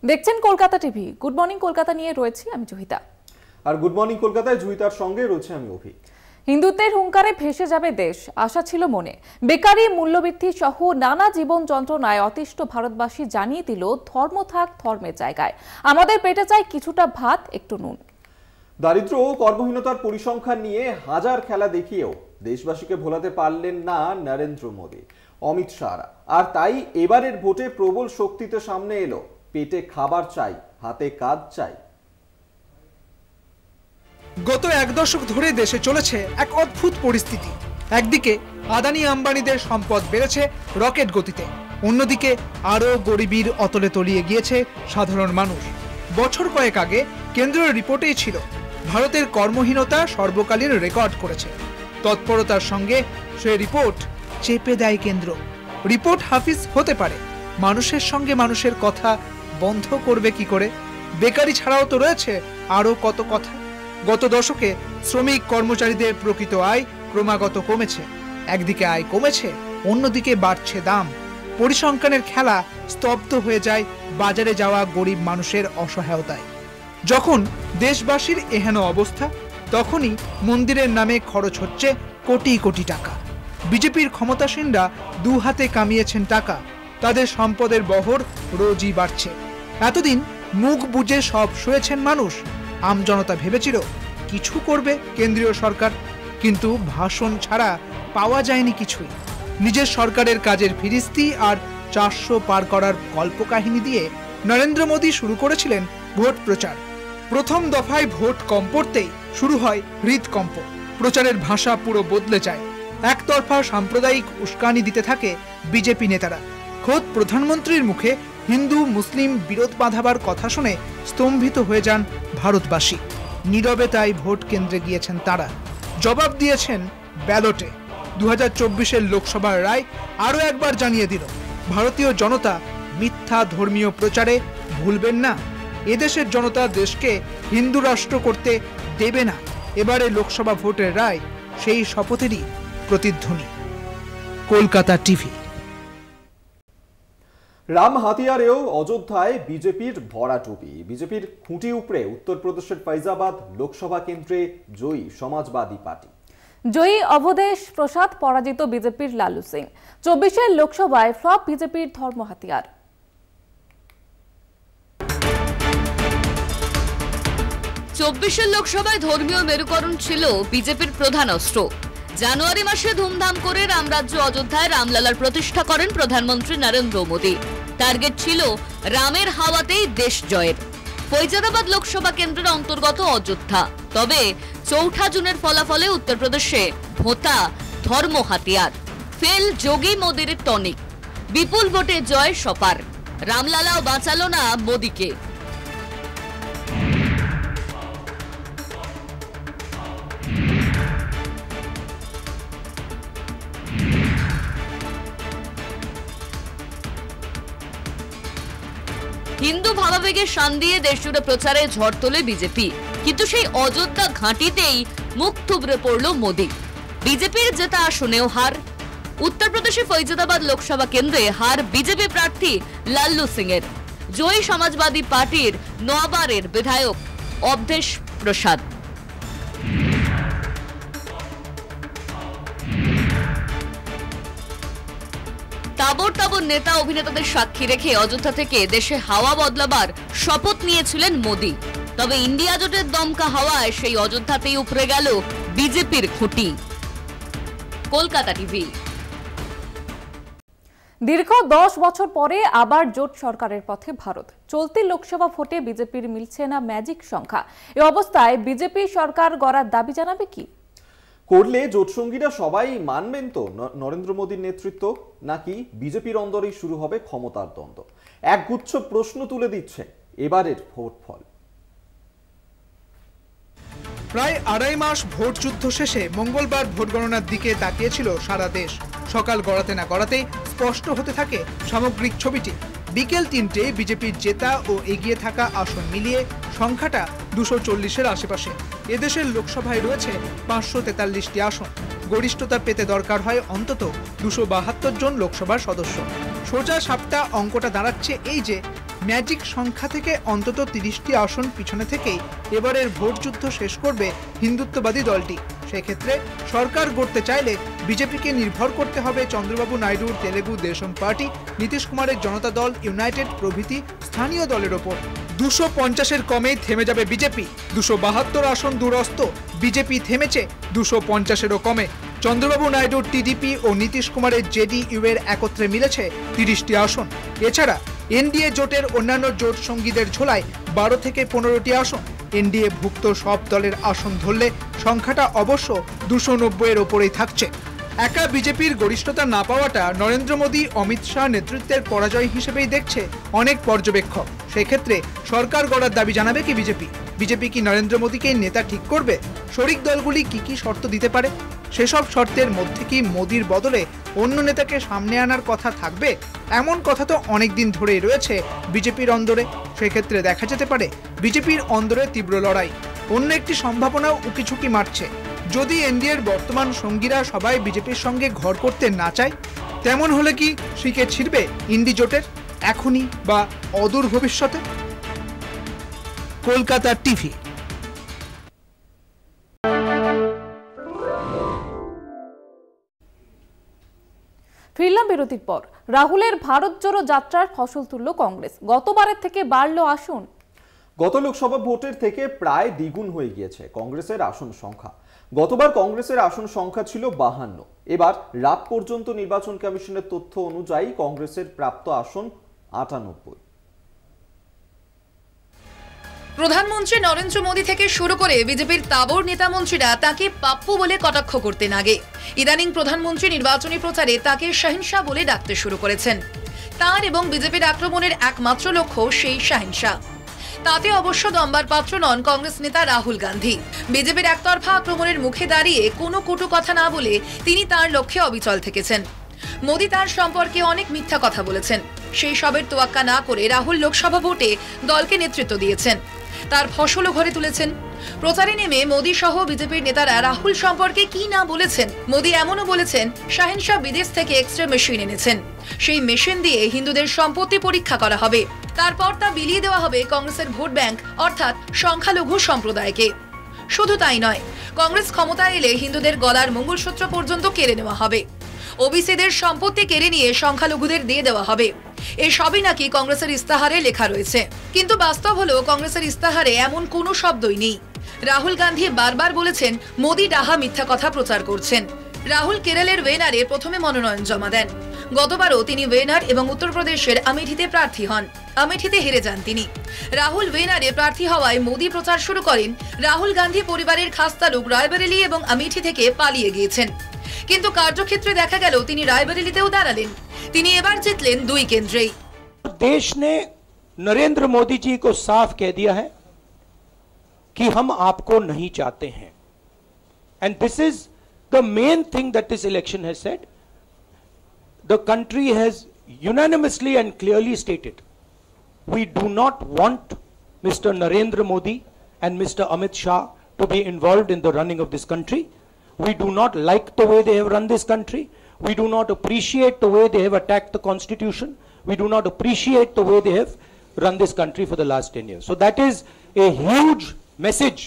দেখছেন Kolkata TV. Good morning Kolkata নিয়ে রয়েছি আমি জহিতা। আর গুড মর্নিং কলকাতায় জহিতার সঙ্গে রয়েছে আমি অভি। হিন্দুত্বের হুঙ্কারে ভেসে যাবে দেশ, আশা ছিল মনে। বেকারি, মূল্যবৃদ্ধি সহ নানা জীবন যন্ত্রণায় অতিষ্ঠ ভারতবাসী জানিয়ে দিল, ধর্ম থাক ধর্মের জায়গায়, আমাদের পেটে চাই কিছুটা ভাত, একটু নুন। দারিদ্র ও কর্মহীনতার পরিসংখ্যান নিয়ে হাজার খেলা দেখিয়েও দেশবাসীকে ভোলাতে পারলেন না নরেন্দ্র মোদী, অমিত শাহরা। আর তাই এবারের ভোটে প্রবল শক্তিতে সামনে এলো, পেটে খাবার চাই, হাতে কাজ চাই। গত এক দশক ধরে দেশে চলেছে এক অদ্ভুত পরিস্থিতি। একদিকে আদানি আম্বানিদের সম্পদ বেড়েছে রকেট গতিতে, অন্যদিকে আরও গরিবীর অতলে তলিয়ে গিয়েছে সাধারণ মানুষ। বছর কয়েক আগে কেন্দ্রীয় রিপোর্টেই ছিল ভারতের কর্মহীনতা সর্বকালীন রেকর্ড করেছে। তৎপরতার সঙ্গে সে রিপোর্ট চেপে দেয় কেন্দ্র। রিপোর্ট হাফিজ হতে পারে, মানুষের সঙ্গে মানুষের কথা বন্ধ করবে কি করে? বেকারি ছাড়াও তো রয়েছে আরও কত কথা। গত দশকে শ্রমিক কর্মচারীদের প্রকৃত আয় ক্রমাগত কমেছে। একদিকে আয় কমেছে, অন্যদিকে বাড়ছে দাম। পরিসংখ্যানের খেলা স্তব্ধ হয়ে যায় বাজারে যাওয়া গরিব মানুষের অসহায়তায়। যখন দেশবাসীর এহেন অবস্থা, তখনই মন্দিরের নামে খরচ হচ্ছে কোটি কোটি টাকা। বিজেপির ক্ষমতাসীনরা দু হাতে কামিয়েছেন টাকা, তাদের সম্পদের বহর রোজই বাড়ছে। এতদিন মুখ বুজে সব সয়েছেন মানুষ। আমজনতা ভেবেছিল কিছু করবে কেন্দ্রীয় সরকার, কিন্তু ভাষণ ছাড়া পাওয়া যায়নি কিছুই। নিজের সরকারের কাজের ফিরিস্তি আর 400 পার করার কল্পকাহিনী দিয়ে নরেন্দ্র মোদী শুরু করেছিলেন ভোট প্রচার। প্রথম দফায় ভোট কম পড়তেই শুরু হয় হৃদকম্প। প্রচারের ভাষা পুরো বদলে যায়। একতরফা সাম্প্রদায়িক উস্কানি দিতে থাকে বিজেপি নেতারা। খোদ প্রধানমন্ত্রীর মুখে হিন্দু মুসলিম বিরোধ বাঁধাবার কথা শুনে স্তম্ভিত হয়ে যান ভারতবাসী। নীরবে তাই ভোট কেন্দ্রে গিয়েছেন তারা, জবাব দিয়েছেন ব্যালটে। 2024-এর লোকসভার রায় আরও একবার জানিয়ে দিল, ভারতীয় জনতা মিথ্যা ধর্মীয় প্রচারে ভুলবেন না। এদেশের জনতা দেশকে হিন্দু রাষ্ট্র করতে দেবে না। এবারে লোকসভা ভোটের রায় সেই শপথেরই প্রতিধ্বনি। কলকাতা টিভি। রাম হাতিয়ারেও অযোধ্যায় বিজেপির ভরাটুপি। বিজেপির খুঁটি উপড়ে উত্তরপ্রদেশের ফৈজাবাদ লোকসভা কেন্দ্রে জয়ী সমাজবাদী পার্টি। জয়ী অবধেশ প্রসাদ, পরাজিত বিজেপির লালু সিং। 24-এর লোকসভায় ফ্লপ বিজেপির ধর্ম হাতিয়ার। 24-এর লোকসভায় ধর্মীয় মেরুকরণ ছিল বিজেপির প্রধান অস্ত্র। জানুয়ারি মাসে ধুমধাম করে রামরাজ্য অযোধ্যায় রামলালার প্রতিষ্ঠা করেন প্রধানমন্ত্রী নরেন্দ্র মোদী। টার্গেট ছিল রামের হাওয়াতেই দেশ জয়ের। ফৈজাদাবাদ লোকসভা কেন্দ্রের অন্তর্গত অযোধ্যা। তবে 4 জুনের ফলাফলে উত্তরপ্রদেশে ভোতা ধর্ম হাতিয়ার। ফেল যোগী মোদীর টনিক। বিপুল ভোটে জয় সপার। রামলালাও বাঁচালো না মোদীকে। হিন্দু ভাবাবেগে শান দিয়ে দেশজুড়ে প্রচারে ঝড় তোলে বিজেপি, কিন্তু সেই অযোধ্যা ঘাঁটিতেই মুখ থুবড়ে পড়ল মোদী। বিজেপির জেতা আসনেও হার। উত্তরপ্রদেশে ফৈজাদাবাদ লোকসভা কেন্দ্রে হার বিজেপি প্রার্থী লাল্লু সিং এর। জয়ী সমাজবাদী পার্টির নোয়াবারের বিধায়ক অবধেশ প্রসাদ। তাবর তাবর নেতা অভিনেতাদের সাক্ষী রেখে অযোধ্যা থেকে দেশে হাওয়া বদলাবার শপথ নিয়েছিলেন মোদী। তবে ইন্ডিয়া জোটের দমকা হাওয়ায় সেই অযোধ্যাতেই উপড়ে গেল বিজেপির খুঁটি। কলকাতা টিভি। দীর্ঘ 10 বছর পরে আবার জোট সরকারের পথে ভারত। চলতি লোকসভা ভোটে বিজেপির মিলছে না ম্যাজিক সংখ্যা। এ অবস্থায় বিজেপি সরকার গড়ার দাবি জানাবে কি? করলে জোটসঙ্গীরা সবাই মানবেন তো নরেন্দ্র মোদীর নেতৃত্ব, নাকি বিজেপির অন্দরেই শুরু হবে ক্ষমতার দ্বন্দ্ব? একগুচ্ছ প্রশ্ন তুলে দিচ্ছে এবারের ভোট ফল। প্রায় 2.5 মাস ভোট যুদ্ধ শেষে মঙ্গলবার ভোট গণনার দিকে তাকিয়েছিল সারা দেশ। সকাল গড়াতে না গড়াতেই স্পষ্ট হতে থাকে সামগ্রিক ছবিটি। বিকেল 3টে বিজেপির জেতা ও এগিয়ে থাকা আসন মিলিয়ে সংখ্যাটা 240-এর আশেপাশে। এদেশের লোকসভায় রয়েছে 543টি আসন। গরিষ্ঠতা পেতে দরকার হয় অন্তত 272 জন লোকসভার সদস্য। সোজা সাপটা অঙ্কটা দাঁড়াচ্ছে এই যে, ম্যাজিক সংখ্যা থেকে অন্তত 30টি আসন পিছনে থেকেই এবারের ভোট যুদ্ধ শেষ করবে হিন্দুত্ববাদী দলটি। সেক্ষেত্রে সরকার গড়তে চাইলে বিজেপিকে নির্ভর করতে হবে চন্দ্রবাবু নাইডুর তেলেগু দেশম পার্টি, নীতিশ কুমারের জনতা দল ইউনাইটেড প্রভৃতি স্থানীয় দলের ওপর। 250-এর কমেই থেমে যাবে বিজেপি। 272 আসন দূরস্থ, বিজেপি থেমেছে 250-এরও কমে। চন্দ্রবাবু নাইডুর টিডিপি ও নীতিশ কুমারের জেডিইউ এর একত্রে মিলেছে 30টি আসন। এছাড়া এনডিএ জোটের অন্যান্য জোট সঙ্গীদের ঝোলায় 12 থেকে 15টি আসন। এনডিএ ভুক্ত সব দলের আসন ধরলে সংখ্যাটা অবশ্য 290-এর ওপরেই থাকছে। একা বিজেপির গরিষ্ঠতা না পাওয়াটা নরেন্দ্র মোদী, অমিত শাহ নেতৃত্বের পরাজয় হিসেবেই দেখছে অনেক পর্যবেক্ষক। সেক্ষেত্রে সরকার গড়ার দাবি জানাবে কি বিজেপি? বিজেপি কি নরেন্দ্র মোদীকে নেতা ঠিক করবে? শরিক দলগুলি কি শর্ত দিতে পারে? সেসব শর্তের মধ্যে কি মোদীর বদলে অন্য নেতাকে সামনে আনার কথা থাকবে? এমন কথা তো অনেকদিন ধরেই রয়েছে বিজেপির অন্দরে। সেক্ষেত্রে দেখা যেতে পারে বিজেপির অন্দরে তীব্র লড়াই। অন্য একটি সম্ভাবনাও উকিঝুঁকি মারছে। যদি এনডিএর বর্তমান সঙ্গীরা সবাই বিজেপির সঙ্গে ঘর করতে না চায়, তেমন হলে কি শিকে ছিড়বে ইন্ডি জোটের এখনই বা অদূর ভবিষ্যতে? কলকাতা টিভি। ফিরলাম বিরতির পর। রাহুলের ভারত জোড়ো যাত্রার ফসল তুলল কংগ্রেস। গতবারের থেকে বাড়ল আসন। গত লোকসভা ভোটের থেকে প্রায় দ্বিগুণ হয়ে গিয়েছে কংগ্রেসের আসন সংখ্যা। গতবার কংগ্রেসের আসন সংখ্যা ছিল 52, এবার রাত পর্যন্ত নির্বাচন কমিশনের তথ্য অনুযায়ী কংগ্রেসের প্রাপ্ত আসন 98। প্রধানমন্ত্রী নরেন্দ্র মোদী থেকে শুরু করে বিজেপির তাবর নেতামন্ত্রীরা তাকে পাপ্পু বলে কটাক্ষ করতে লাগে। ইদানিং প্রধানমন্ত্রী নির্বাচনী প্রচারে তাকে শাহিনশাহ বলে ডাকতে শুরু করেছেন। তার এবং বিজেপির আক্রমণের একমাত্র লক্ষ্য সেই শাহিনশাহ। তাতে অবশ্য দম্বার পাত্র নন কংগ্রেস নেতা রাহুল গান্ধী। বিজেপির একতরফা আক্রমণের মুখে দাঁড়িয়ে কোনো কটু কথা না বলে তিনি তার লক্ষ্যে অবিচল থেকেছেন। মোদী তার সম্পর্কে অনেক মিথ্যা কথা বলেছেন। সেই সবের তোয়াক্কা না করে রাহুল লোকসভা ভোটে দলকে নেতৃত্ব দিয়েছেন, তার ফসলও ঘরে তুলেছেন। প্রচারে নেমে মোদী সহ বিজেপির নেতারা রাহুল সম্পর্কে কি না বলেছেন। মোদী এমনও বলেছেন শাহিনশাহ বিদেশ থেকে এক্সরে মেশিন এনেছেন, সেই মেশিন দিয়ে হিন্দুদের সম্পত্তি পরীক্ষা করা হবে, তারপর তা বিলিয়ে দেওয়া হবে কংগ্রেসের ভোট ব্যাংক অর্থাৎ সংখ্যালঘু সম্প্রদায়কে। শুধু তাই নয়, কংগ্রেস ক্ষমতায় এলে হিন্দুদের গলার মঙ্গলসূত্র পর্যন্ত কেড়ে নেওয়া হবে, ওবিসিদের সম্পত্তি কেড়ে নিয়ে সংখ্যালঘুদের দিয়ে দেওয়া হবে। এসবই নাকি কংগ্রেসের ইস্তাহারে লেখা রয়েছে, কিন্তু বাস্তব হলো কংগ্রেসের ইস্তাহারে এমন কোনো শব্দই নেই। রাহুল গান্ধী বারবার বলেছেন মোদী ডাহা মিথ্যা কথা প্রচার করছেন। রাহুল কেরলের ওয়েনারে প্রথমে মনোনয়ন জমা দেন। গতবারও তিনি ওয়েনার এবং উত্তরপ্রদেশের আমেঠিতে প্রার্থী হন। আমেঠিতে হেরে যান তিনি। রাহুল ওয়েনারে প্রার্থী হওয়ায় মোদী প্রচার শুরু করেন রাহুল গান্ধী পরিবারের খাস তালুক রায়বরেলি এবং আমেঠি থেকে পালিয়ে গিয়েছেন। কিন্তু কার্যক্ষেত্রে দেখা গেল তিনি রায়বরেলিতেও দাঁড়ালেন। তিনি এবার জিতলেন 2 কেন্দ্রেই। देश ने नरेंद्र मोदी जी को साफ कह दिया है कि हम आपको नहीं चाहते हैं, and this is the main thing that this election has said. The country has unanimously and clearly stated we do not want Mr. Narendra Modi and Mr. Amit Shah to be involved in the running of this country. We do not like the way they have run this country. We do not appreciate the way they have attacked the constitution. We do not appreciate the way they have run this country for the last 10 years. So that is a huge message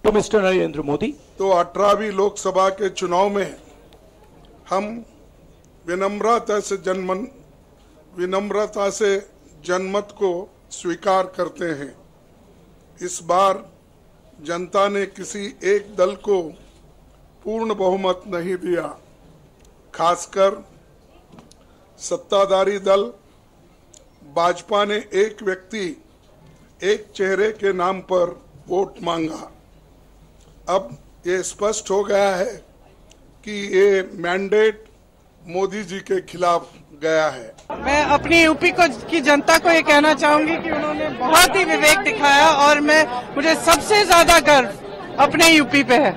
to Mr. Narendra Modi. तो 18वीं लोकसभा के चुनाव में हम विनम्रता से जनमत को स्वीकार करते हैं। इस बार जनता ने किसी एक दल को पूर्ण बहुमत नहीं दिया, खासकर सत्ताधारी दल भाजपा ने एक व्यक्ति एक चेहरे के नाम पर वोट मांगा। अब ये स्पष्ट हो गया है कि ये मैंडेट मोदी जी के खिलाफ गया है। मैं अपनी यूपी की जनता को ये कहना चाहूंगी कि उन्होंने बहुत ही विवेक दिखाया और मुझे सबसे ज्यादा गर्व अपने यूपी पे है।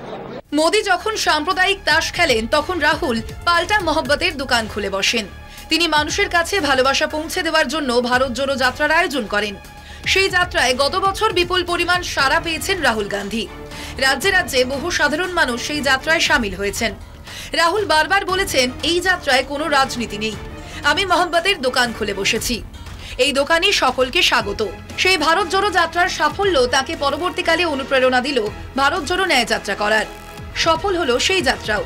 মোদী যখন সাম্প্রদায়িক তাস খেলেন তখন রাহুল পাল্টা মহব্বতের দোকান খুলে বসেন। তিনি মানুষের কাছে ভালোবাসা পৌঁছে দেওয়ার জন্য ভারত জোড়ো যাত্রার আয়োজন করেন। সেই যাত্রায় গত বছর বিপুল পরিমাণ সাড়া পেয়েছেন রাহুল গান্ধী। রাজ্যে রাজ্যে বহু সাধারণ মানুষ সেই যাত্রায় সামিল হয়েছেন। রাহুল বারবার বলেছেন এই যাত্রায় কোনো রাজনীতি নেই, আমি মহব্বতের দোকান খুলে বসেছি। এই দোকানই সকলকে স্বাগত। সেই ভারত জোড়ো যাত্রার সাফল্য তাকে পরবর্তীকালে অনুপ্রেরণা দিল ভারত জোড়ো ন্যায় যাত্রা করার। সফল হলো সেই যাত্রাও।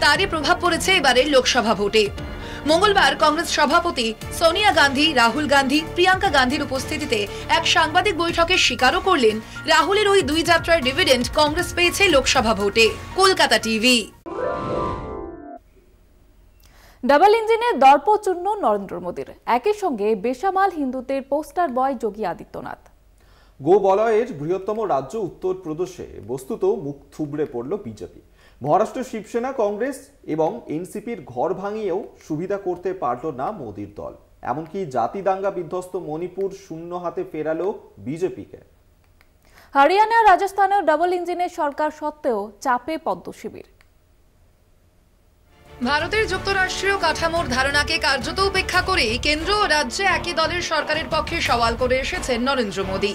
তারই প্রভাব পড়েছে এবারের লোকসভা ভোটে। মঙ্গলবার কংগ্রেস সভাপতি সোনিয়া গান্ধী, রাহুল গান্ধী, প্রিয়াঙ্কা গান্ধীর উপস্থিতিতে এক সাংবাদিক বৈঠকে স্বীকারও করলেন রাহুলের ওই দুই যাত্রার ডিভিডেন্ড কংগ্রেস পেয়েছে লোকসভা ভোটে। কলকাতা টিভি। ডাবল ইঞ্জিনে দর্পচূর্ণ নরেন্দ্র মোদীর, একই সঙ্গে বেসামাল হিন্দুত্বের পোস্টার বয় যোগী আদিত্যনাথ। গো বলয়ের বৃহত্তম রাজ্য উত্তরপ্রদেশে বস্তুত মুখ থুবড়ে পড়ল বিজেপি। মহারাষ্ট্র শিবসেনা, কংগ্রেস এবং এনসিপির ঘর ভাঙিয়েও সুবিধা করতে পারল না মোদীর দল। এমনকি জাতি দাঙ্গা বিধ্বস্ত মণিপুর শূন্য হাতে ফেরালো বিজেপিকে। হরিয়ানা, রাজস্থানেও ডাবল ইঞ্জিনের সরকার সত্ত্বেও চাপে পদ্ম শিবির। ভারতের যুক্তরাষ্ট্রীয় কাঠামোর ধারণাকে কার্যত উপেক্ষা করে কেন্দ্র ও রাজ্যে একই দলের সরকারের পক্ষে সওয়াল করে এসেছেন নরেন্দ্র মোদী।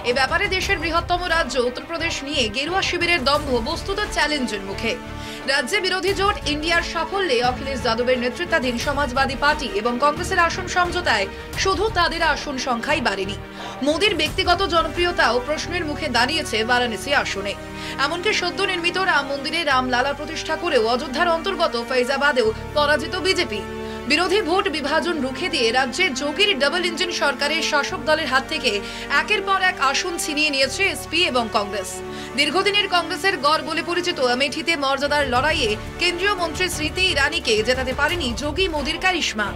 এ ব্যাপারে দেশের বৃহত্তম রাজ্য উত্তরপ্রদেশ নিয়ে গেরুয়া শিবিরের দম্ভ বস্তুত চ্যালেঞ্জের মুখে। রাজ্যে বিরোধী জোট ইন্ডিয়ার সাফল্যে অখিলেশ যাদবের নেতৃত্বাধীন সমাজবাদী পার্টি এবং কংগ্রেসের আসন সমঝোতায় শুধু তাদের আসন সংখ্যাই বাড়েনি, মোদীর ব্যক্তিগত জনপ্রিয়তাও প্রশ্নের মুখে দাঁড়িয়েছে বারাণসী আসনে। এমনকি সদ্য নির্মিত রাম মন্দিরে রামলালা প্রতিষ্ঠা করেও অযোধ্যার অন্তর্গত ফৈজাবাদেও পরাজিত বিজেপি। বিরোধী ভোট বিভাজন রুখে দিয়ে রাজ্যে যোগীর ডাবল ইঞ্জিন সরকারের শাসক দলের হাত থেকে একের পর এক আসন ছিনিয়ে নিয়েছে এসপি এবং কংগ্রেস। দীর্ঘদিনের কংগ্রেসের গড় বলে পরিচিত আমেঠিতে মর্যাদার লড়াইয়ে কেন্দ্রীয় মন্ত্রী স্মৃতি ইরানিকে জেতাতে পারেনি যোগী মোদীর কারিশমা।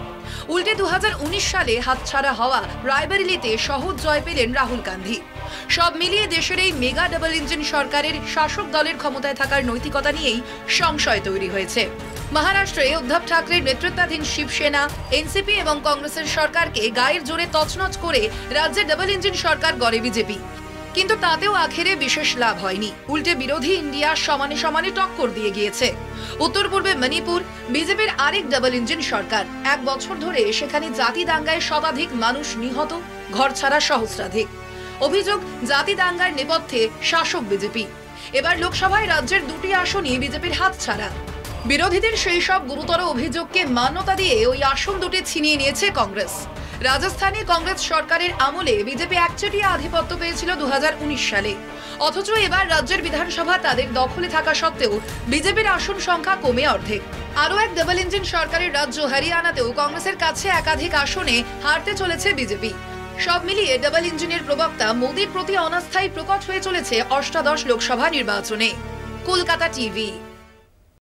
উল্টে 2019 সালে হাতছাড়া হওয়া রায়বেরেলিতে সহজ জয় পেলেন রাহুল গান্ধী। সব মিলিয়ে দেশের এই মেগা ডাবল ইঞ্জিন সরকারের শাসক দলের ক্ষমতায় থাকার নৈতিকতা নিয়েই সংশয় তৈরি হয়েছে। মহারাষ্ট্রে উদ্ধব ঠাকরের নেতৃত্বাধীন শিবসেনা, এনসিপি এবং কংগ্রেসের সরকারকে গায়ের জোরে তছনছ করে রাজ্যে ডাবল ইঞ্জিন সরকার গড়ে বিজেপি। কিন্তু তাতেও আখেরে বিশেষ লাভ হয়নি, উল্টে বিরোধী ইন্ডিয়া সমানে সমানে টক্কর দিয়ে গিয়েছে। উত্তর পূর্বে মণিপুর বিজেপির আরেক ডাবল ইঞ্জিন সরকার। 1 বছর ধরে সেখানে জাতি দাঙ্গায় শতাধিক মানুষ নিহত, ঘর ছাড়া সহস্রাধিক। অভিযোগ, জাতি দাঙ্গার নেপথ্যে শাসক বিজেপি। এবার লোকসভায় রাজ্যের 2টি আসনই বিজেপির হাত ছাড়া। বিরোধীদের সেই সব গুরুতর অভিযোগকে মান্যতা দিয়ে ওই আসন 2টি ছিনিয়ে নিয়েছে কংগ্রেস। রাজস্থানে কংগ্রেস সরকারের আমলে বিজেপি একচেটিয়া আধিপত্য পেয়েছিল 2019 সালে। অথচ এবার রাজ্যের বিধানসভা তাদের দখলে থাকা সত্ত্বেও বিজেপির আসন সংখ্যা কমে অর্ধেক। আরও এক ডাবল ইঞ্জিন সরকারের রাজ্য হরিয়ানাতেও কংগ্রেসের কাছে একাধিক আসনে হারতে চলেছে বিজেপি। সব মিলিয়ে ডাবল ইঞ্জিনের প্রবক্তা মোদীর প্রতি অনাস্থাই প্রকট হয়ে চলেছে অষ্টাদশ লোকসভা নির্বাচনে। কলকাতা টিভি।